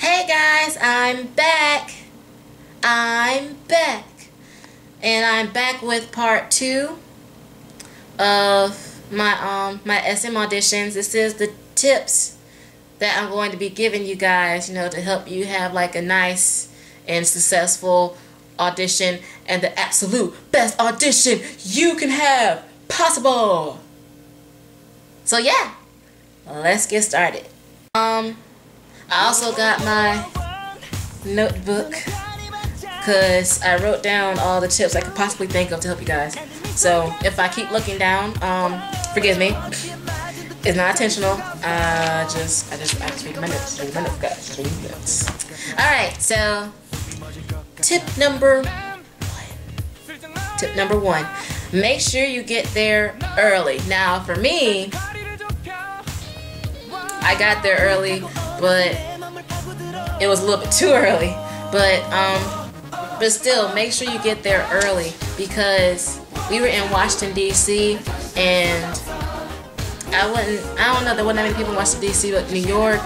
Hey guys, I'm back. And I'm back with part 2 of my SM auditions. This is the tips that I'm going to be giving you guys, to help you have like a nice and successful audition and the absolute best audition you can have possible. So yeah, let's get started. I also got my notebook because I wrote down all the tips I could possibly think of to help you guys. So if I keep looking down, forgive me. It's not intentional. I just read my notes. Alright, so tip number 1. Make sure you get there early. Now for me, I got there early, but it was a little bit too early. But still, make sure you get there early because we were in Washington D.C. and I don't know, there wasn't that many people in Washington D.C. but New York,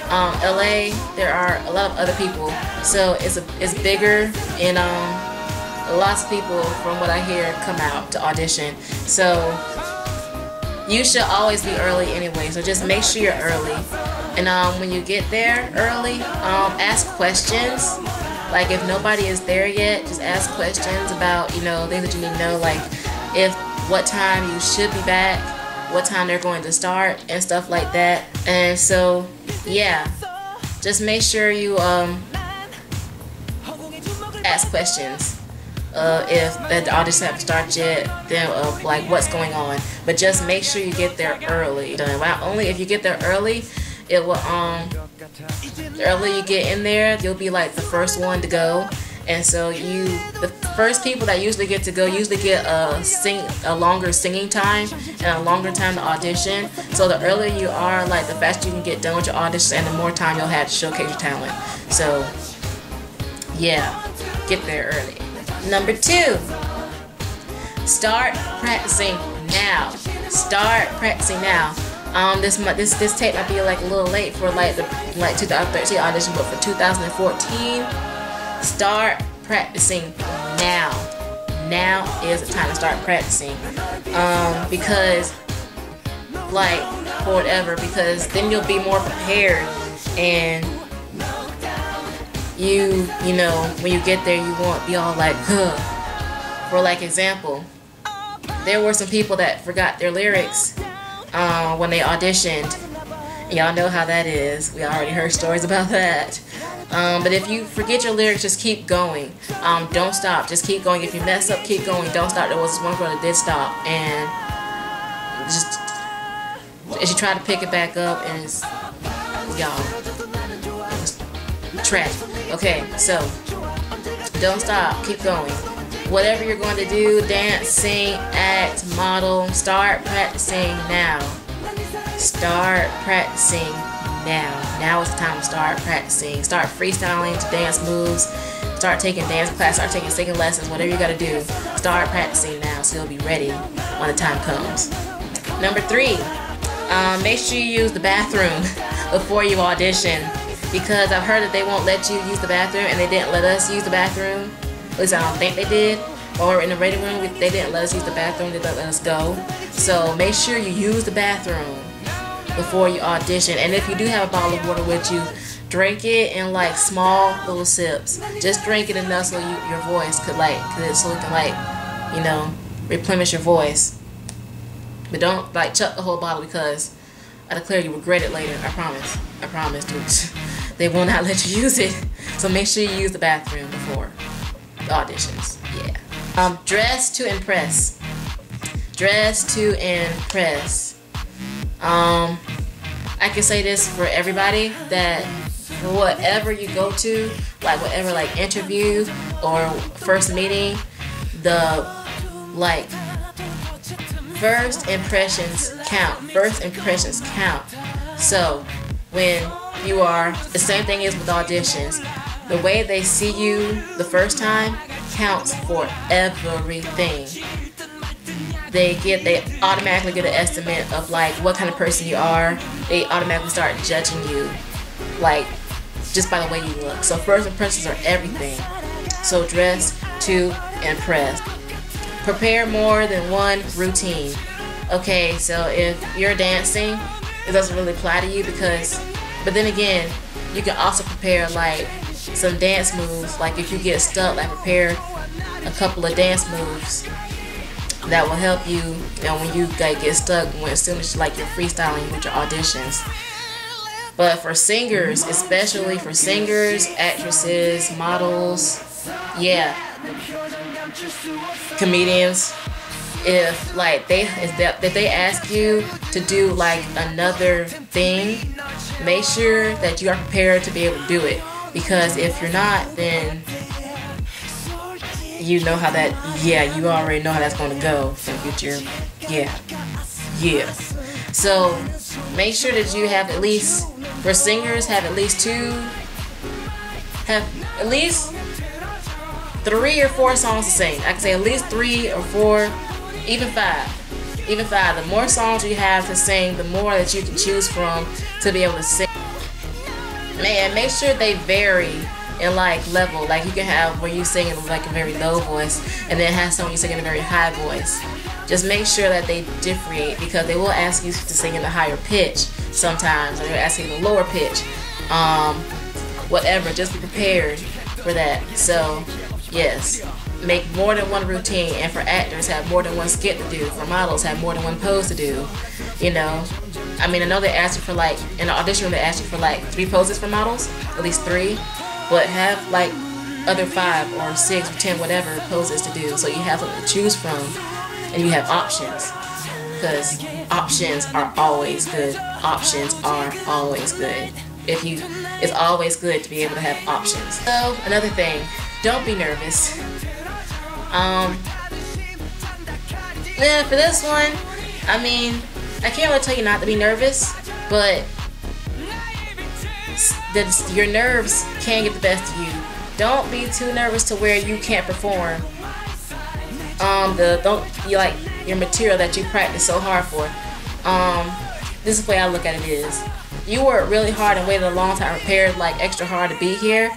LA, there are a lot of other people. So it's bigger and lots of people, from what I hear, come out to audition. So you should always be early anyway, so just make sure you're early. And when you get there early, ask questions. Like if nobody is there yet, just ask questions about, things that you need to know, like what time you should be back, what time they're going to start, and stuff like that. And so, yeah, just make sure you ask questions. If the auditions haven't started yet, then like what's going on. But just make sure you get there early. Not only if you get there early, it will the earlier you get in there, you'll be like the first one to go. And so the first people that usually get to go usually get a longer singing time and a longer time to audition. So the earlier you are, like the faster you can get done with your auditions and the more time you'll have to showcase your talent. So yeah, get there early. Number 2, start practicing now. Start practicing now. This tape might be like a little late for like the 2013 audition, but for 2014, start practicing now. Now is the time to start practicing. Because like for whatever, because then you'll be more prepared, and when you get there, you won't be all like, huh. For like example, there were some people that forgot their lyrics when they auditioned. Y'all know how that is. We already heard stories about that. But if you forget your lyrics, just keep going. Don't stop. Just keep going. If you mess up, keep going. Don't stop. There was one girl that did stop, and she tried to pick it back up, and it's, y'all, it was tragic. Okay, so don't stop. Keep going. Whatever you're going to do, dance, sing, act, model, start practicing now. Start practicing now. Now is the time to start practicing. Start freestyling to dance moves. Start taking dance class. Start taking singing lessons. Whatever you got to do, start practicing now so you'll be ready when the time comes. Number 3, make sure you use the bathroom before you audition, because I've heard that they won't let you use the bathroom, and they didn't let us use the bathroom. At least I don't think they did. Or in the reading room, they didn't let us use the bathroom. They didn't let us go. So make sure you use the bathroom before you audition. And if you do have a bottle of water with you, drink it in like small little sips. Just drink it enough so your voice could so it can replenish your voice. But don't chuck the whole bottle, because I declare you regret it later. I promise, dude. They will not let you use it. So make sure you use the bathroom before the auditions. Yeah. Dress to impress. Dress to impress. I can say this for everybody, that for whatever you go to, whatever interview or first meeting, the first impressions count. First impressions count. So when you are, the same thing is with auditions. The way they see you the first time counts for everything. They automatically get an estimate of what kind of person you are. They automatically start judging you just by the way you look. So first impressions are everything. So dress to impress. Prepare more than one routine. Okay, so if you're dancing, it doesn't really apply to you but then again, you can also prepare like some dance moves. Like if you get stuck, like prepare a couple of dance moves that will help you, when you get stuck, as soon as like you're freestyling with your auditions. But for singers, especially for singers, actresses, models, yeah, comedians, if they ask you to do like another thing, make sure that you are prepared to be able to do it. Because if you're not, then you know how that, you already know how that's going to go. So get your, So make sure that you have at least, for singers, have at least 3 or 4 songs to sing. I can say at least 3 or 4, even 5. Even 5. The more songs you have to sing, the more that you can choose from to be able to sing. Man, make sure they vary in like level. Like you can have where you sing in like a very low voice, and then have some you sing in a very high voice. Just make sure that they differentiate, because they will ask you to sing in a higher pitch sometimes, or they'll ask you in a lower pitch. Whatever, just be prepared for that. So yes, make more than one routine, and for actors, have more than one skit to do. For models, have more than one pose to do. I mean, I know they ask you for like, in the audition room, they ask you for like 3 poses for models, at least 3, but have like other 5 or 6 or 10, whatever poses to do, so you have something to choose from, and you have options, because options are always good. Options are always good. It's always good to be able to have options. So another thing, don't be nervous. For this one, I mean, I can't really tell you not to be nervous, but your nerves can get the best of you. Don't be too nervous to where you can't perform. Your material that you practice so hard for. This is the way I look at it is, you work really hard and waited a long time, prepared like extra hard to be here,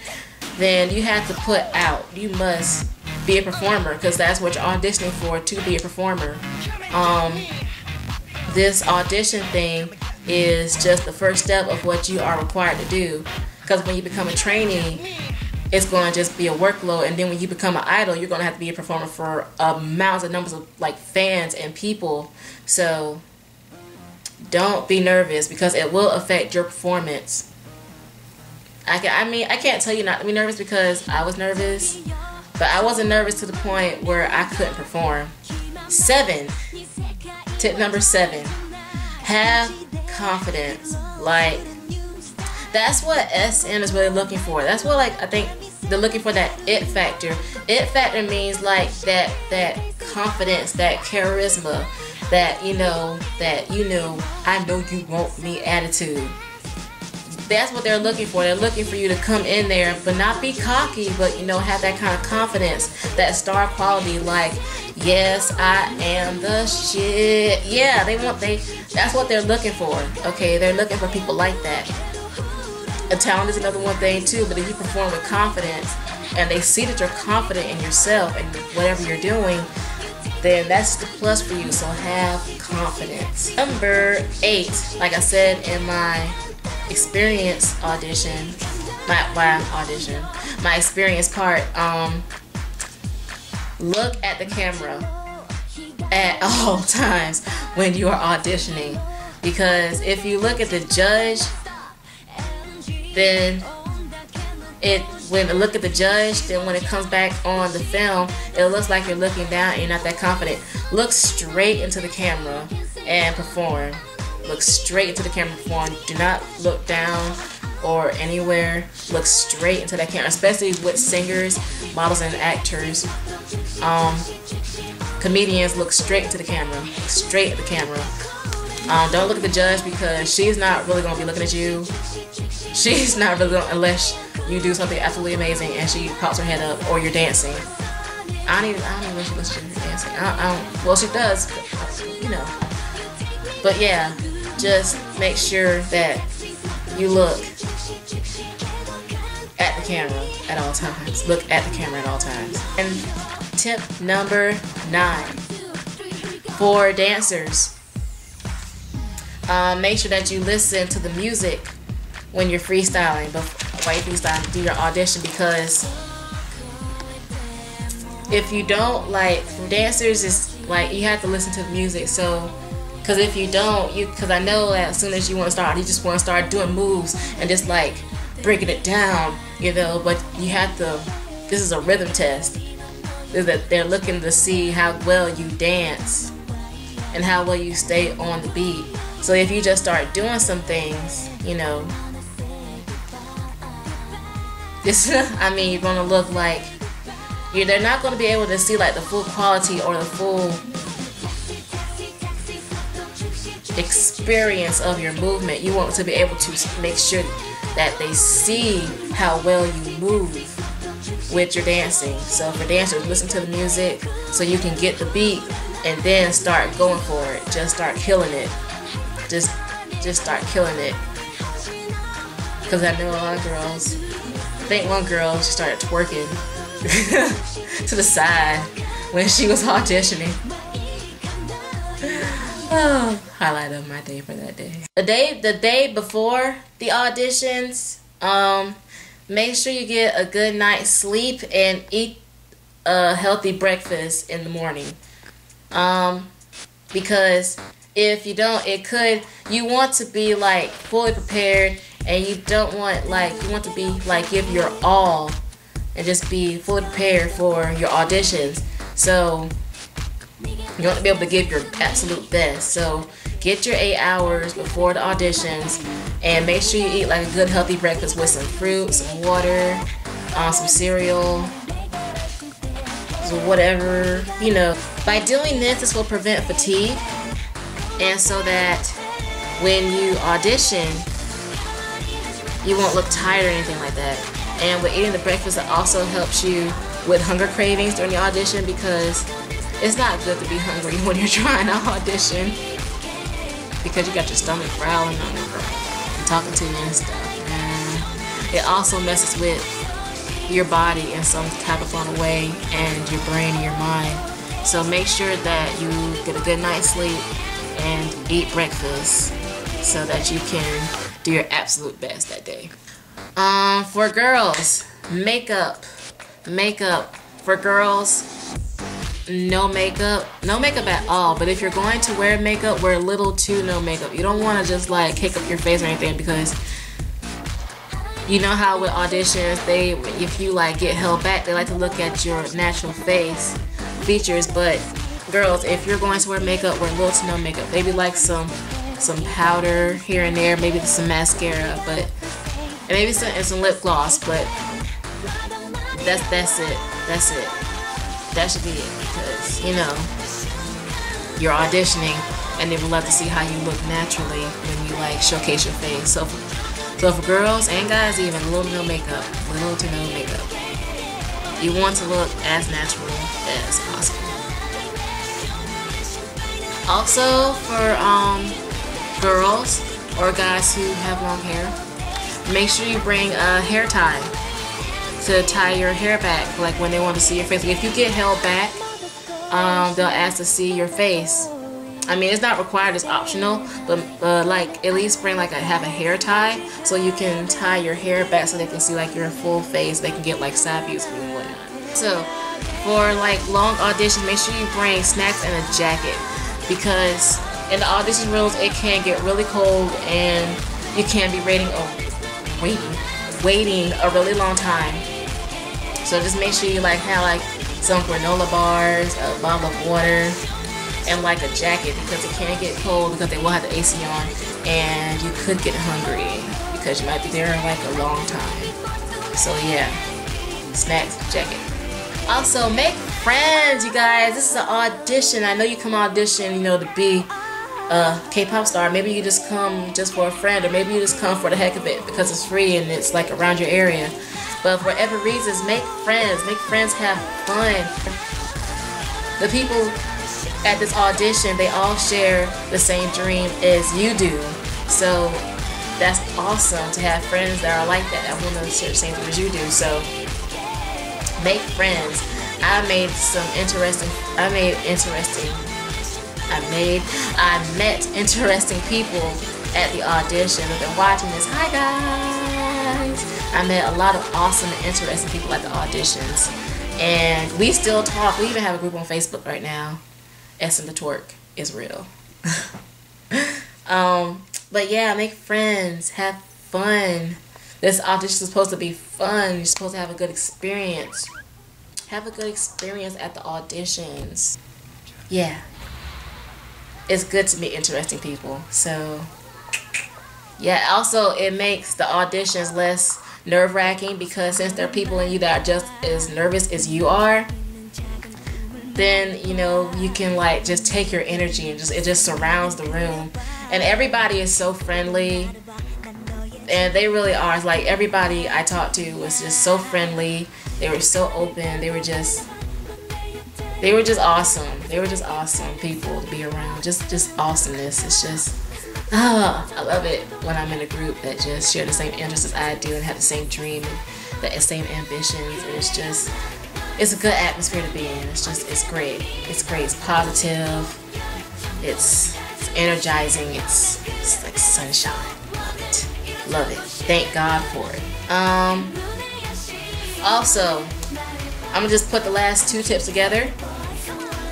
then you have to put out. You must be a performer, because that's what you're auditioning for, to be a performer. This audition thing is just the first step of what you are required to do, because when you become a trainee, it's going to just be a workload, and then when you become an idol, you're going to have to be a performer for amounts of numbers of like fans and people. So don't be nervous, because it will affect your performance. I can't tell you not to be nervous, because I was nervous, but I wasn't nervous to the point where I couldn't perform. 7. Tip number 7. Have confidence. Like, that's what SN is really looking for. That's what, like, I think they're looking for, that it factor. It factor means like that confidence, that charisma, that I know you want me attitude. That's what they're looking for. They're looking for you to come in there, but not be cocky, but have that kind of confidence, that star quality, like, yes, I am the shit. Yeah, that's what they're looking for. Okay, they're looking for people like that. A talent is another one thing too, but if you perform with confidence and they see that you're confident in yourself and whatever you're doing, then that's the plus for you. So have confidence. Number 8, like I said in my experience audition, my experience part, look at the camera at all times when you are auditioning, because if you look at the judge, then when it comes back on the film, it looks like you're looking down and you're not that confident. Look straight into the camera and perform. Look straight into the camera and perform. Do not look down or anywhere. Look straight into that camera, especially with singers, models, and actors. Comedians, look straight into the camera. Straight at the camera. Don't look at the judge, because she's not really going to be looking at you. She's not really going, unless you do something absolutely amazing and she pops her head up, or you're dancing. I don't even know if she listens to you dancing. Well, she does, But yeah, just make sure that you look camera at all times. Look at the camera at all times. And tip number 9 for dancers. Make sure that you listen to the music when you're freestyling, while you're freestyling, do your audition, because if you don't, like, for dancers, it's like you have to listen to the music. So, because if you don't, because I know that as soon as you want to start, you just want to start doing moves and just like breaking it down, you know. But you have to. This is a rhythm test. That they're looking to see how well you dance and how well you stay on the beat. So if you just start doing some things, you know, this, I mean, you're gonna look like they're not gonna be able to see like the full quality or the full experience of your movement. You want to be able to make sure that they see how well you move with your dancing. So for dancers, listen to the music so you can get the beat and then start going for it. Just start killing it. Just start killing it. Because I know a lot of girls. I think one girl, she started twerking to the side when she was auditioning. Oh, highlight of my day for that day. The day before the auditions, make sure you get a good night's sleep and eat a healthy breakfast in the morning. Because if you don't, you want to be like fully prepared, and you don't want, like, you want to be like give your all and just be fully prepared for your auditions. So you want to be able to give your absolute best. So get your 8 hours before the auditions, and make sure you eat like a good healthy breakfast with some fruit, some water, some cereal, so whatever, you know. By doing this will prevent fatigue, and so that when you audition, you won't look tired or anything like that. And with eating the breakfast, it also helps you with hunger cravings during the audition, because it's not good to be hungry when you're trying to audition, because you got your stomach growling on it and talking to you and stuff. And it also messes with your body in some type of fun way, and your brain and your mind. So make sure that you get a good night's sleep and eat breakfast so that you can do your absolute best that day. For girls, makeup. For girls, no makeup at all. But if you're going to wear makeup, wear little to no makeup. You don't want to just like cake up your face or anything, because you know how with auditions, if you like get held back, they like to look at your natural features. But girls, if you're going to wear makeup, wear little to no makeup. Maybe like some powder here and there, maybe some mascara, and maybe some lip gloss, but that's it. That should be it, because you know you're auditioning, and they would love to see how you look naturally when you like showcase your face. So for girls and guys, even little to no makeup. You want to look as natural as possible. Also, for girls or guys who have long hair, make sure you bring a hair tie to tie your hair back, like when they want to see your face. Like if you get held back, they'll ask to see your face. I mean, it's not required, it's optional, but like at least bring like have a hair tie so you can tie your hair back so they can see like your full face. They can get like side views and whatnot. So for like long auditions, make sure you bring snacks and a jacket, because in the audition rooms it can get really cold and you can be waiting a really long time. So just make sure you like have like some granola bars, a bottle of water, and like a jacket, because it can get cold, because they will have the AC on, and you could get hungry because you might be there like a long time. So yeah, snacks, jacket. Also, make friends, you guys. This is an audition. I know you come audition, you know, to be a K-pop star. Maybe you just come just for a friend, or maybe you just come for the heck of it because it's free and it's like around your area. But for whatever reasons, make friends, have fun. The people at this audition, they all share the same dream as you do. So that's awesome to have friends that are like that. I want to share the same thing as you do. So make friends. I met interesting people at the audition. If they're watching this, hi guys. I met a lot of awesome and interesting people at the auditions, and we still talk. We even have a group on Facebook right now. SM the Twerk is real. But yeah, make friends, have fun. This audition is supposed to be fun. You're supposed to have a good experience. Have a good experience at the auditions. Yeah. It's good to meet interesting people. So yeah, also it makes the auditions less nerve-wracking, because since there are people in you that are just as nervous as you are, then you know you can like just take your energy and it just surrounds the room, and everybody is so friendly, and they really are. It's like everybody I talked to was just so friendly. They were so open. They were just awesome. They were just awesome people to be around. Just awesomeness. It's just I love it when I'm in a group that just share the same interests as I do and have the same dream and the same ambitions. And it's a good atmosphere to be in. It's great. It's great. It's positive. It's energizing. It's like sunshine. Love it. Love it. Thank God for it. Also, I'm gonna just put the last 2 tips together.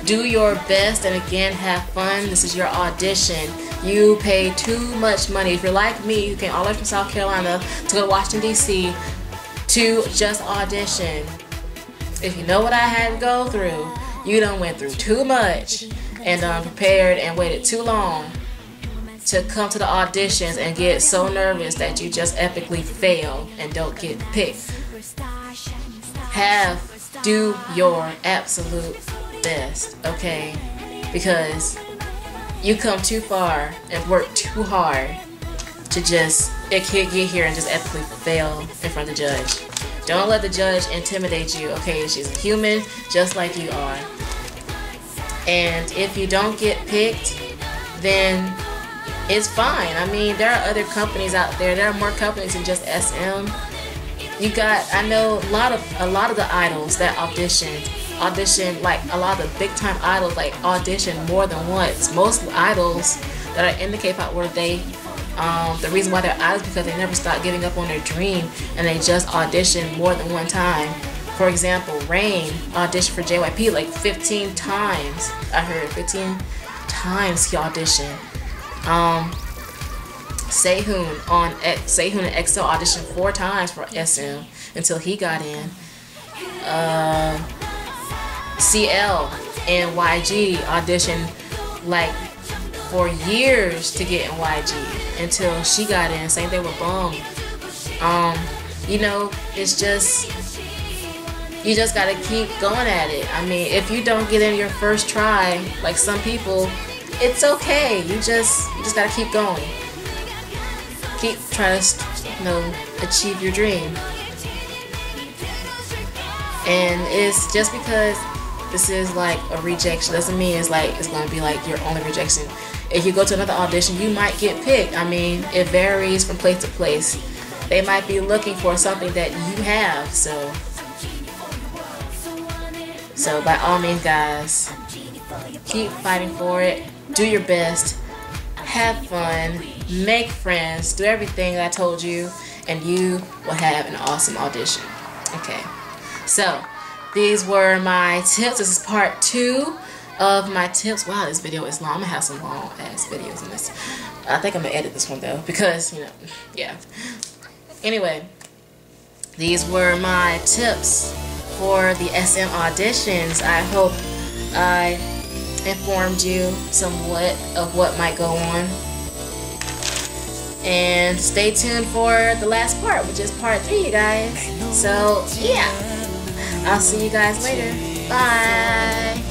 Do your best, and again, have fun. This is your audition. You pay too much money. If you're like me, you came all the way from South Carolina to go to Washington, D.C. to just audition. If you know what I had to go through, you done went through too much and prepared and waited too long to come to the auditions and get so nervous that you just epically fail and don't get picked. Do your absolute best, okay? Because you come too far and work too hard to just get here and just epically fail in front of the judge. Don't let the judge intimidate you, okay? She's a human just like you are. And if you don't get picked, then it's fine. I mean, there are other companies out there. There are more companies than just SM. I know a lot of the idols that audition, like a lot of the big time idols, like audition more than once. Most idols that are in the K-pop world, the reason why they're idols is because they never stop giving up on their dream, and they just audition more than one time. For example, Rain auditioned for JYP like 15 times. I heard 15 times he auditioned. Sehun and EXO auditioned 4 times for SM until he got in. CL and YG auditioned like for years to get in YG until she got in. Same thing with Bum. You know, it's just, you just gotta keep going at it. I mean, if you don't get in your first try, like some people, it's okay. You just gotta keep going. Keep trying to, achieve your dream. And it's just because this is like a rejection doesn't mean it's going to be like your only rejection. If you go to another audition, you might get picked. I mean, it varies from place to place. They might be looking for something that you have. So by all means, guys, keep fighting for it. Do your best. Have fun. Make friends. Do everything that I told you, and you will have an awesome audition. Okay. So these were my tips. This is part 2 of my tips. Wow, this video is long. I'm gonna have some long ass videos in this. I think I'm gonna edit this one though, because yeah. Anyway, these were my tips for the SM auditions. I hope I informed you somewhat of what might go on. And stay tuned for the last part, which is part 3, you guys. So yeah, I'll see you guys later. Bye.